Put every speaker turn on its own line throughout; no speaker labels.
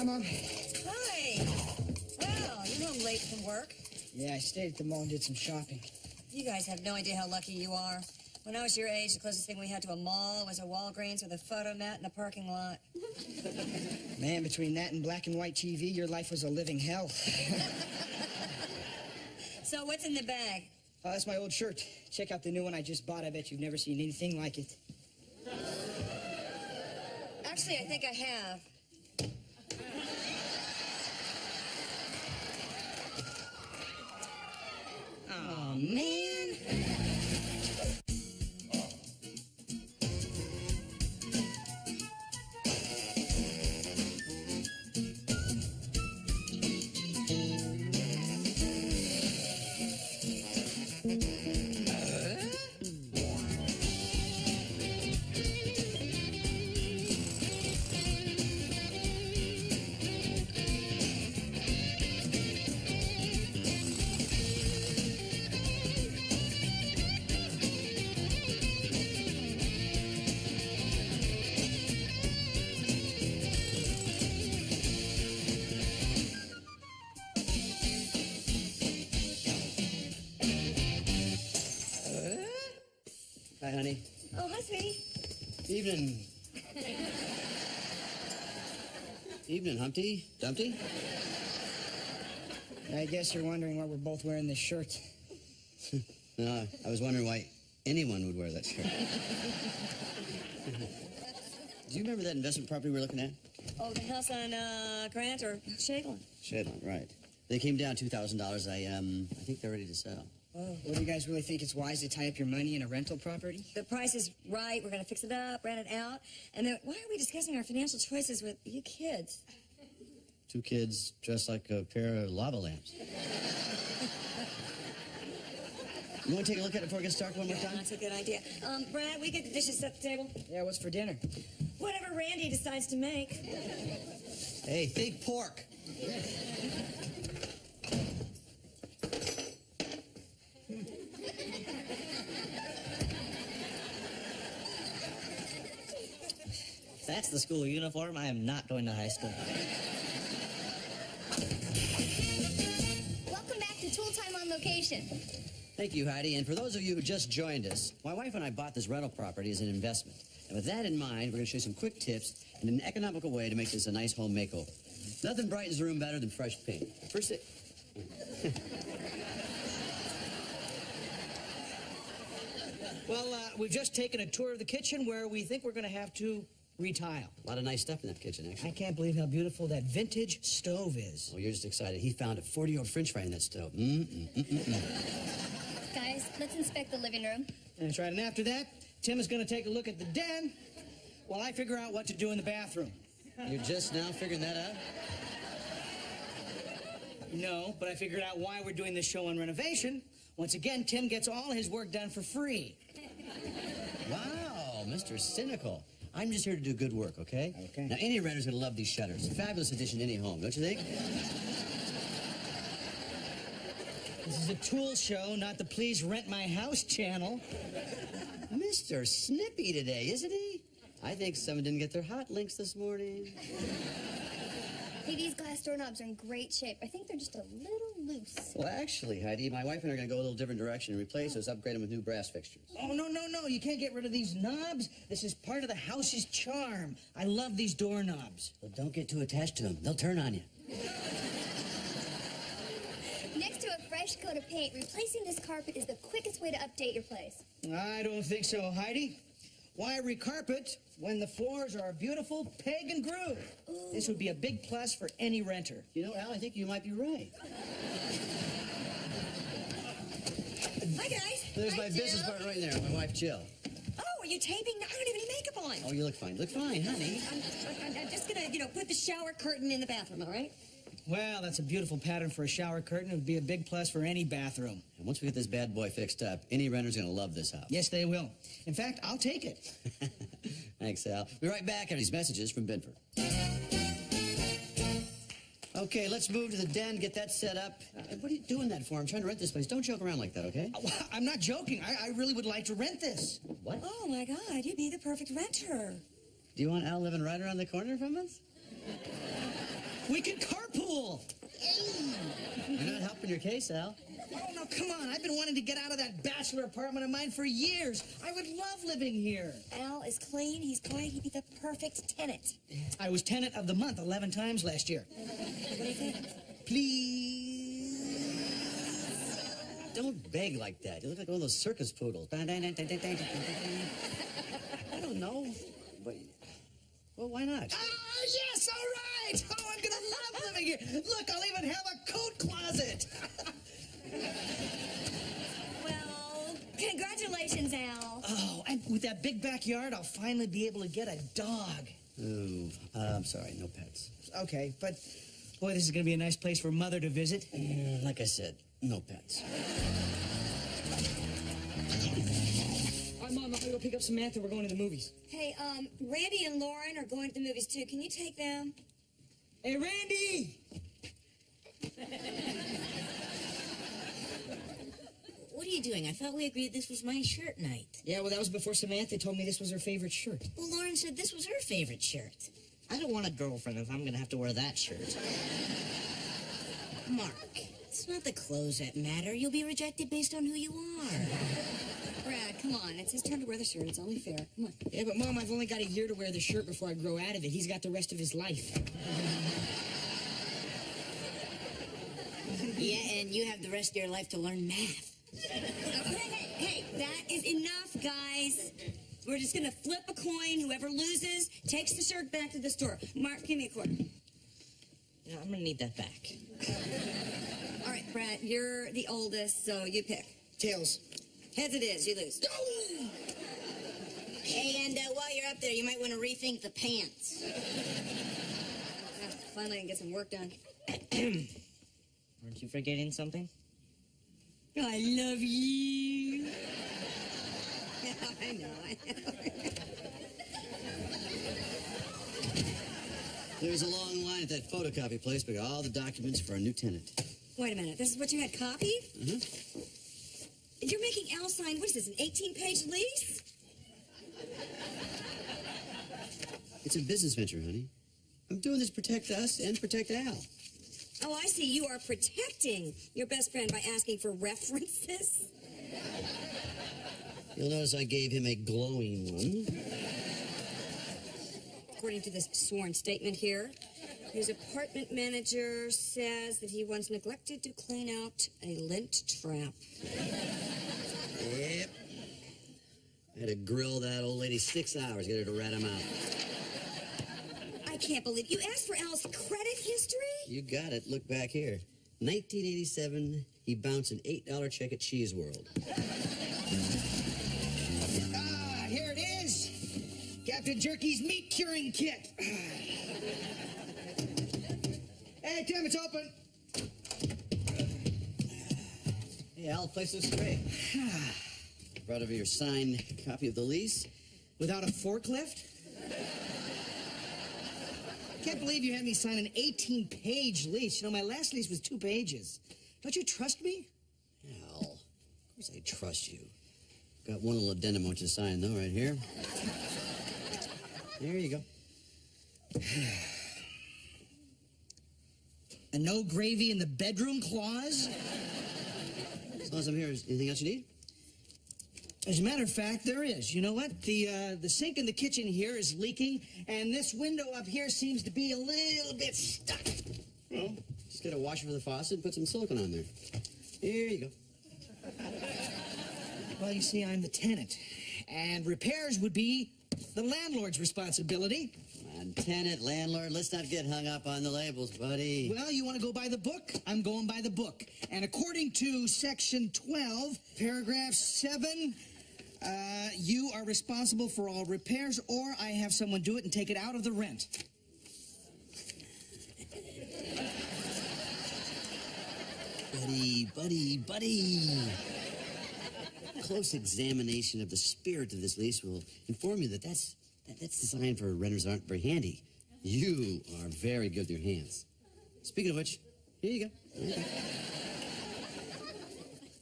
Hi, Mom.
Hi. Well, you're home late from work.
Yeah, I stayed at the mall and did some shopping.
You guys have no idea how lucky you are. When I was your age, the closest thing we had to a mall was a Walgreens with a photo mat in the parking lot.
Man, between that and black and white TV, your life was a living hell.
So what's in the bag?
Oh, that's my old shirt. Check out the new one I just bought. I bet you've never seen anything like it.
Actually, I think I have.
Oh, man.
Hi, honey.
Oh, hi, sweetie.
Evening. Evening, Humpty. Dumpty?
I guess you're wondering why we're both wearing this shirt.
No, I was wondering why anyone would wear that shirt. Do you remember that investment property we were looking at?
Oh, the house on Grant or Shaglin?
Shedland, right. They came down $2,000. I think they're ready to sell.
Oh, well, do you guys really think it's wise to tie up your money in a rental property?
The price is right. We're going to fix it up, rent it out. And then why are we discussing our financial choices with you kids?
Two kids dressed like a pair of lava lamps. You want to take a look at it before it gets dark one more time?
That's a good idea. Brad, we get the dishes set the table?
Yeah, what's for dinner?
Whatever Randy decides to make.
Hey, think pork.
If that's the school uniform, I am not going to high school.
Welcome back to Tool Time on Location.
Thank you, Heidi. And for those of you who just joined us, my wife and I bought this rental property as an investment. And with that in mind, we're going to show you some quick tips and an economical way to make this a nice home makeover. Nothing brightens the room better than fresh paint. First it...
Well, we've just taken a tour of the kitchen where we think we're going to have to retile.
A lot of nice stuff in that kitchen, actually.
I can't believe how beautiful that vintage stove is.
Oh, you're just excited. He found a 40-year-old French fry in that stove.
Guys, let's inspect the living room.
That's right. And after that, Tim is going to take a look at the den while I figure out what to do in the bathroom.
You're just now figuring that out?
No, but I figured out why we're doing this show on renovation. Once again, Tim gets all his work done for free.
Wow, Mr. Cynical. I'm just here to do good work, okay?
Okay.
Now, any renter's going to love these shutters. A fabulous addition to any home, don't you think?
This is a tool show, not the Please Rent My House channel.
Mr. Snippy today, isn't he? I think someone didn't get their hot links this morning.
Hey, these glass doorknobs are in great shape. I think they're just a little loose.
Well, actually, Heidi, my wife and I are going to go a little different direction and replace those, upgrade them with new brass fixtures.
Oh, no. You can't get rid of these knobs. This is part of the house's charm. I love these doorknobs.
Well, don't get too attached to them. They'll turn on you.
Next to a fresh coat of paint, replacing this carpet is the quickest way to update your place.
I don't think so, Heidi. Why recarpet when the floors are a beautiful peg and groove?
Ooh.
This would be a big plus for any renter.
You know, Al, I think you might be right.
Hi, guys.
There's
Hi,
my
Jill.
business partner right there, my wife, Jill.
Oh, are you taping? I don't have any makeup on.
Oh, you look fine. Look fine, honey.
I'm just going to, put the shower curtain in the bathroom, all right?
Well, that's a beautiful pattern for a shower curtain. It would be a big plus for any bathroom.
And once we get this bad boy fixed up, any renter's going to love this house.
Yes, they will. In fact, I'll take it.
Thanks, Al. We'll be right back after these messages from Binford. Okay, let's move to the den, get that set up. What are you doing that for? I'm trying to rent this place. Don't joke around like that, okay?
I'm not joking. I really would like to rent this.
What?
Oh, my God. You'd be the perfect renter.
Do you want Al living right around the corner from us?
We can carpool.
You're not helping your case, Al.
Oh, no, come on. I've been wanting to get out of that bachelor apartment of mine for years. I would love living here.
Al is clean. He's quiet. He'd be the perfect tenant.
I was tenant of the month 11 times last year.
What do you think?
Please.
Don't beg like that. You look like one of those circus poodles. I don't know, but... Well, why not?
Oh, yes, all right. Oh, I'm going to love living here. Look, I'll even have a coat closet.
Well, congratulations, Al.
Oh, and with that big backyard, I'll finally be able to get a dog.
Oh, I'm sorry, no pets.
Okay, but, boy, this is going to be a nice place for Mother to visit.
Like I said, no pets.
All right, Mom, I'm gonna go pick up Samantha. We're going to the movies.
Hey, Randy and Lauren are going to the movies, too. Can you take them?
Hey, Randy!
What are you doing? I thought we agreed this was my shirt night.
Yeah, well, that was before Samantha told me this was her favorite shirt.
Well, Lauren said this was her favorite shirt. I don't want a girlfriend if I'm going to have to wear that shirt. Mark, it's not the clothes that matter. You'll be rejected based on who you are.
Brad, come on. It's his turn to wear the shirt. It's only fair. Come on.
Yeah, but Mom, I've only got a year to wear the shirt before I grow out of it. He's got the rest of his life.
Yeah, and you have the rest of your life to learn math.
Hey, that is enough, guys. We're just gonna flip a coin. Whoever loses takes the shirt back to the store. Mark, give me a quarter.
Yeah, I'm going to need that back.
All right, Brad, you're the oldest, so you pick.
Tails.
Heads it is. You lose.
Hey, and while you're up there, you might want to rethink the pants.
Finally, I can get some work done.
Aren't you forgetting something?
I love you. I know.
There's a long line at that photocopy place, but got all the documents for a new tenant.
Wait a minute. This is what you had copied?
Mm-hmm.
You're making Al sign, what is this, an 18-page lease?
It's a business venture, honey. I'm doing this to protect us and protect Al.
Oh, I see. You are protecting your best friend by asking for references.
You'll notice I gave him a glowing one.
According to this sworn statement here, his apartment manager says that he once neglected to clean out a lint trap.
Yep. I had to grill that old lady 6 hours, get her to rat him out.
I can't believe you asked for Al's credit history?
You got it. Look back here. 1987, he bounced an $8 check at Cheese World.
Ah, here it is. Captain Jerky's meat curing kit. Hey, Tim, it's open.
Hey, Al, the place looks great. Brought over your signed copy of the lease.
Without a forklift? Can't believe you had me sign an 18-page lease. You know, my last lease was 2 pages. Don't you trust me?
Al, of course I trust you. Got one little addendum I want you to sign, though, right here. There you go.
A no gravy in the bedroom clause?
As long as I'm here, is anything else you need?
As a matter of fact, there is. You know what? The sink in the kitchen here is leaking, and this window up here seems to be a little bit stuck.
Well, just get a washer for the faucet and put some silicone on there. Here you go.
Well, you see, I'm the tenant, and repairs would be the landlord's responsibility.
Come on, tenant, landlord, let's not get hung up on the labels, buddy.
Well, you want to go by the book? I'm going by the book. And according to Section 12, Paragraph 7, you are responsible for all repairs, or I have someone do it and take it out of the rent.
Buddy. Close examination of the spirit of this lease will inform you that that's designed for renters aren't very handy. You are very good with your hands. Speaking of which, here you go. Okay.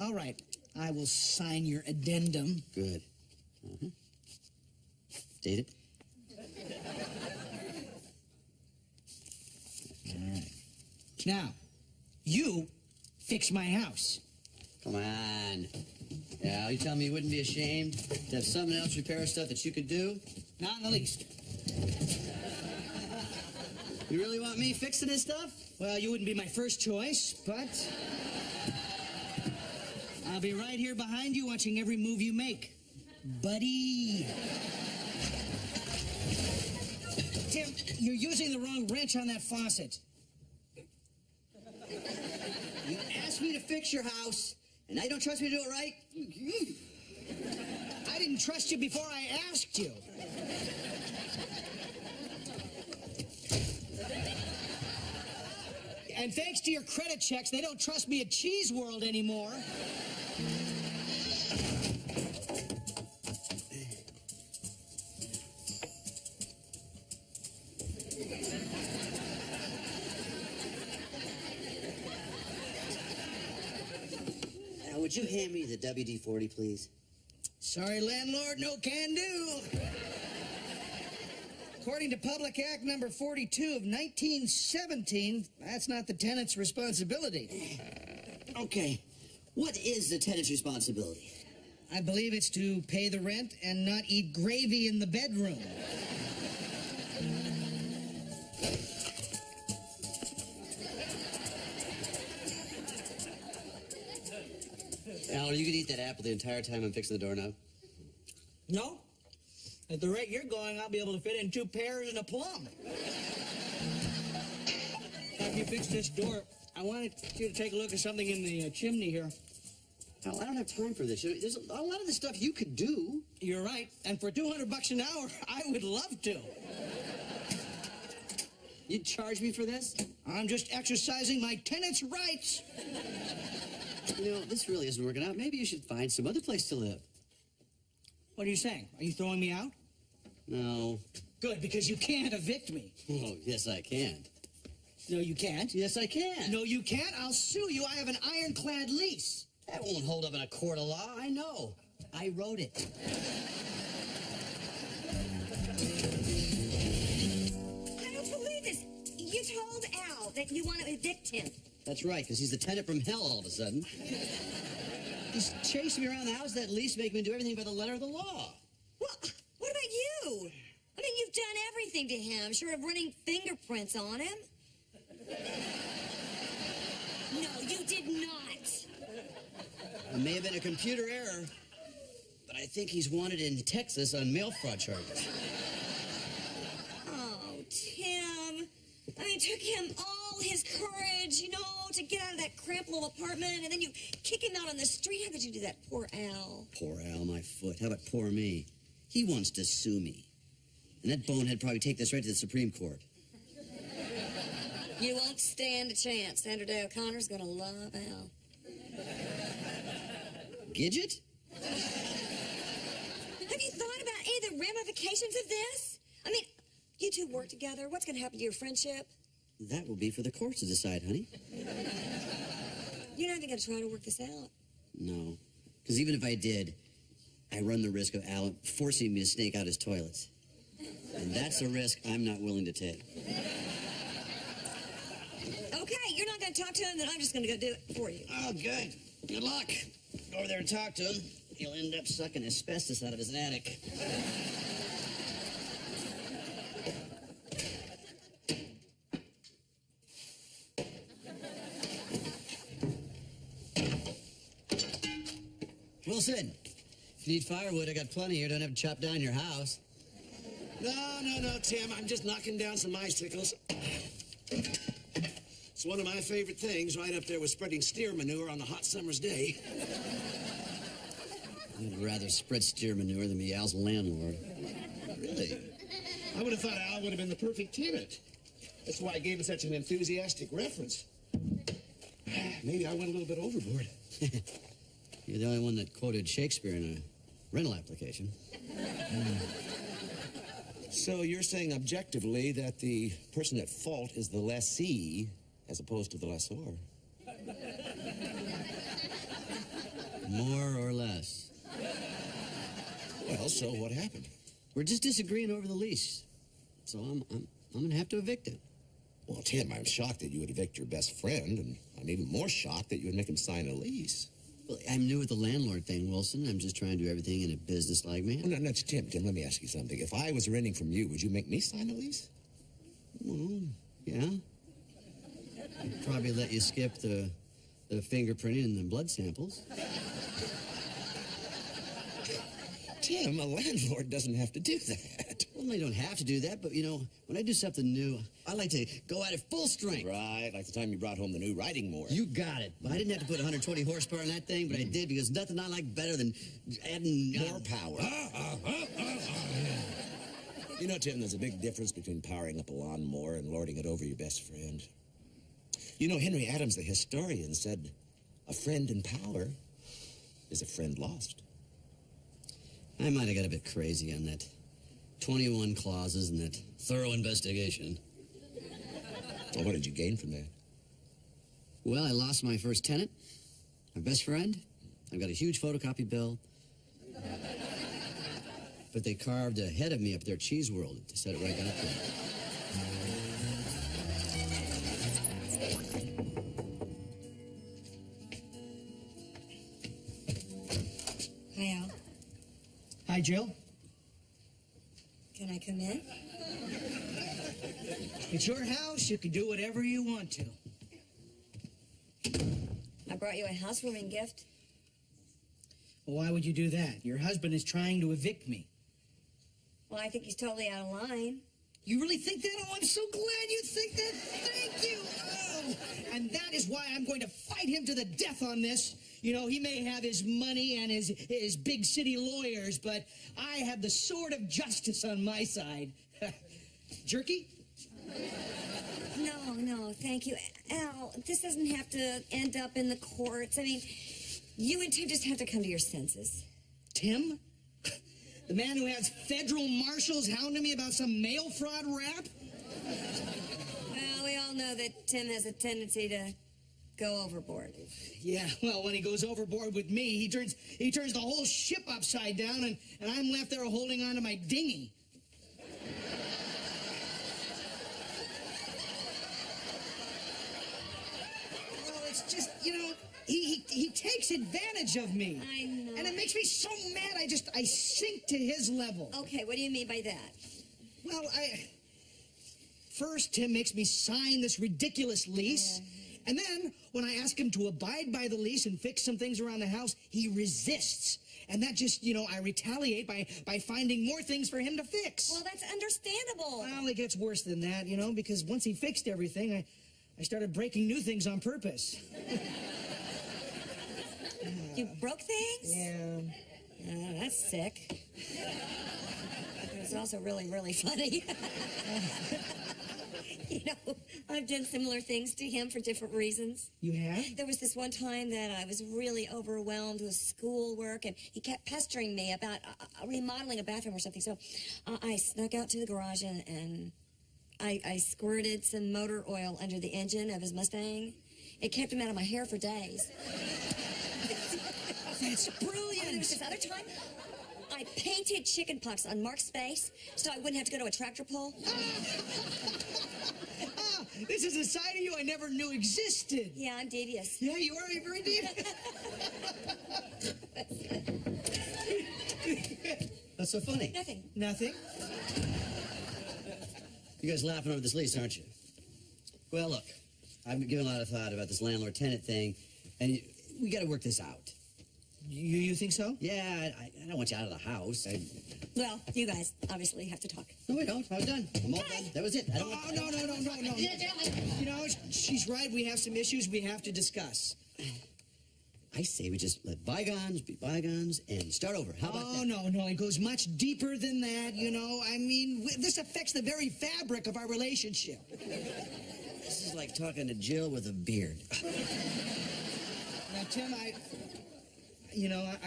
All right. I will sign your addendum.
Good. Date it.
Now, you fix my house.
Come on. Yeah, you tell me you wouldn't be ashamed to have someone else repair stuff that you could do?
Not in the least.
You really want me fixing this stuff?
Well, you wouldn't be my first choice, but I'll be right here behind you watching every move you make, buddy. Tim, you're using the wrong wrench on that faucet.
You asked me to fix your house, and now you don't trust me to do it right?
I didn't trust you before I asked you. And thanks to your credit checks, they don't trust me at Cheese World anymore.
Now, would you hand me the WD-40, please?
Sorry, landlord, no can do. According to Public Act number 42 of 1917, that's not the tenant's responsibility.
Okay. What is the tenant's responsibility?
I believe it's to pay the rent and not eat gravy in the bedroom.
Al, are you going to eat that apple the entire time I'm fixing the doorknob?
No. At the rate you're going, I'll be able to fit in 2 pears and a plum. After you fix this door, I wanted you to take a look at something in the chimney here.
Al, I don't have time for this. There's a lot of the stuff you could do.
You're right. And for $200 an hour, I would love to.
You'd charge me for this?
I'm just exercising my tenant's rights.
You know, this really isn't working out. Maybe you should find some other place to live.
What are you saying? Are you throwing me out?
No.
Good, because you can't evict me.
Oh, yes, I can.
No, you can't.
Yes, I can.
No, you can't. I'll sue you. I have an ironclad lease.
That won't hold up in a court of law. I know. I wrote it.
I don't believe this. You told Al that you want to evict him.
That's right, because he's the tenant from hell all of a sudden. He's chasing me around the house. That lease make me do everything by the letter of the law.
Well, what about you? I mean, you've done everything to him, short of running fingerprints on him. No, you did not.
It may have been a computer error, but I think he's wanted in Texas on mail fraud charges.
Oh, Tim. I mean, it took him all his courage, you know, to get out of that cramped little apartment, and then you kick him out on the street. How could you do that? Poor Al.
Poor Al, my foot. How about poor me? He wants to sue me. And that bonehead probably take this right to the Supreme Court.
You won't stand a chance. Sandra Day O'Connor's gonna love Al.
Gidget?
Have you thought about any of the ramifications of this? I mean, you two work together. What's gonna happen to your friendship?
That will be for the courts to decide, honey.
You're not even gonna try to work this out.
No. Because even if I did, I run the risk of Al forcing me to snake out his toilets. And that's a risk I'm not willing to take.
Okay, you're not gonna talk to him, then I'm just gonna go do it for you.
Oh, good. Good luck. Go over there and talk to him. He'll end up sucking asbestos out of his attic. Wilson, if you need firewood, I got plenty here. Don't have to chop down your house.
No, Tim. I'm just knocking down some icicles. It's one of my favorite things, right up there with spreading steer manure on a hot summer's day.
I'd rather spread steer manure than be Al's landlord.
Really? I would have thought Al would have been the perfect tenant. That's why I gave him such an enthusiastic reference. Maybe I went a little bit overboard.
You're the only one that quoted Shakespeare in a rental application.
So you're saying objectively that the person at fault is the lessee as opposed to the lessor?
More or less.
Well, so what happened?
We're just disagreeing over the lease. So I'm gonna have to evict him.
Well, Tim, I'm shocked that you would evict your best friend, and I'm even more shocked that you would make him sign a lease.
Well, I'm new with the landlord thing, Wilson. I'm just trying to do everything in a business-like manner.
Well, no, Tim, let me ask you something. If I was renting from you, would you make me sign a lease?
Well, yeah. I'd probably let you skip the fingerprinting and the blood samples.
Tim, a landlord doesn't have to do that.
Well, I don't have to do that, but, you know, when I do something new, I like to go at it full strength.
Right, like the time you brought home the new riding mower.
You got it. I didn't have to put 120 horsepower in that thing, but I did because nothing I like better than adding...
More power. You know, Tim, there's a big difference between powering up a lawnmower and lording it over your best friend. You know, Henry Adams, the historian, said, a friend in power is a friend lost.
I might have got a bit crazy on that 21 clauses and that thorough investigation.
Well, what did you gain from that?
Well, I lost my first tenant, my best friend. I've got a huge photocopy bill. But they carved a head of me up there at Cheese World to set it right back there.
Hi, Al.
Hi, Jill.
Can I come in?
It's your house. You can do whatever you want to.
I brought you a housewarming gift.
Well, why would you do that? Your husband is trying to evict me.
Well, I think he's totally out of line.
You really think that? Oh, I'm so glad you think that. Thank you. Oh, and that is why I'm going to fight him to the death on this. You know, he may have his money and his big city lawyers, but I have the sword of justice on my side. Jerky?
No, thank you. Al, this doesn't have to end up in the courts. I mean, you and Tim just have to come to your senses.
Tim? The man who has federal marshals hounding me about some mail fraud rap?
Well, we all know that Tim has a tendency to go overboard.
Yeah, well, when he goes overboard with me, he turns the whole ship upside down, and I'm left there holding on to my dinghy. Well, it's just, you know, he takes advantage of me.
I know.
And it makes me so mad, I sink to his level.
Okay, what do you mean by that?
Well, first, Tim makes me sign this ridiculous lease. And then, when I ask him to abide by the lease and fix some things around the house, he resists. And that just, you know, I retaliate by finding more things for him to fix.
Well, that's understandable.
Well, it gets worse than that, you know, because once he fixed everything, I started breaking new things on purpose.
You broke things?
Yeah.
That's sick. It was also really, really funny. You know, I've done similar things to him for different reasons.
You have?
There was this one time that I was really overwhelmed with schoolwork, and he kept pestering me about remodeling a bathroom or something. So I snuck out to the garage, and I squirted some motor oil under the engine of his Mustang. It kept him out of my hair for days.
That's brilliant.
There was this other time, I painted chicken pox on Mark's face so I wouldn't have to go to a tractor pull.
This is a side of you I never knew existed.
Yeah, I'm devious.
Yeah, you are very devious.
What's so funny?
Nothing.
Nothing?
You guys laughing over this lease, aren't you? Well, look, I've been giving a lot of thought about this landlord-tenant thing, and we got to work this out.
You think so?
Yeah, I don't want you out of the house.
Well, you guys obviously have to talk.
No, we don't. I was done. I'm all done. That was it. I don't want...
Oh, no. You know, she's right. We have some issues we have to discuss.
I say we just let bygones be bygones and start over. How about that?
Oh, no. It goes much deeper than that, you know. I mean, this affects the very fabric of our relationship.
This is like talking to Jill with a beard.
Now, Tim, I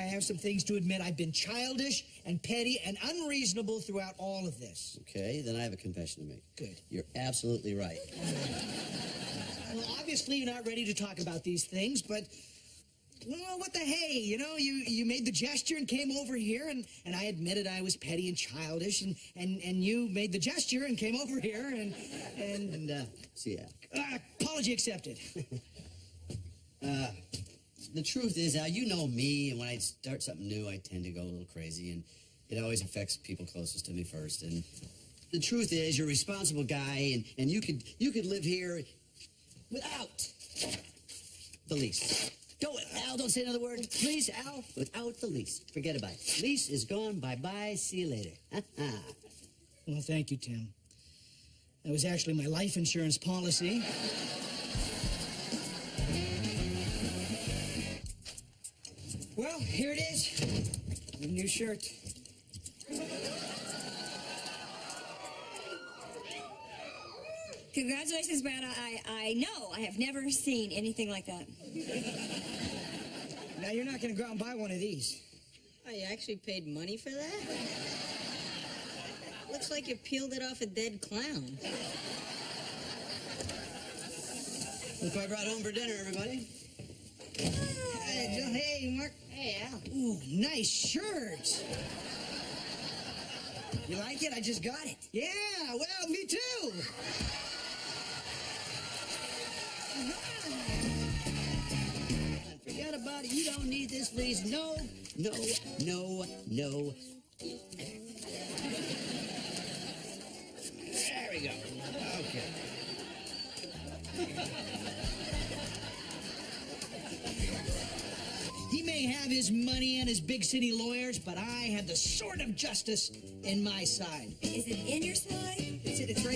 have some things to admit. I've been childish and petty and unreasonable throughout all of this.
Okay, then I have a confession to make.
Good.
You're absolutely right.
Well, obviously you're not ready to talk about these things, but Well, what the hey? You know, you made the gesture and came over here, and I admitted I was petty and childish, and you made the gesture and came over here,
See ya.
Apology accepted.
The truth is, Al, you know me, and when I start something new, I tend to go a little crazy, and it always affects people closest to me first. And the truth is, you're a responsible guy, and you could live here without the lease. Al, don't say another word, please, Al. Without the lease, forget about it. Lease is gone. Bye-bye. See you later.
Well, thank you, Tim. That was actually my life insurance policy. Well, here it is. A new shirt.
Congratulations, Brad. I know. I have never seen anything like that.
Now, you're not going to go out and buy one of these.
Oh, you actually paid money for that? Looks like you peeled it off a dead clown.
Look what I brought home for dinner, everybody.
Hey, Joe. Hey, Mark.
Hey, Al.
Ooh, nice shirt. You like it? I just got it. Yeah, well, me too.
Forget about it. You don't need this lease. No, no, no, no. There we go. Okay.
He may have his money and his big city lawyers, but I have the sword of justice in my side.
Is it in your side?
It's right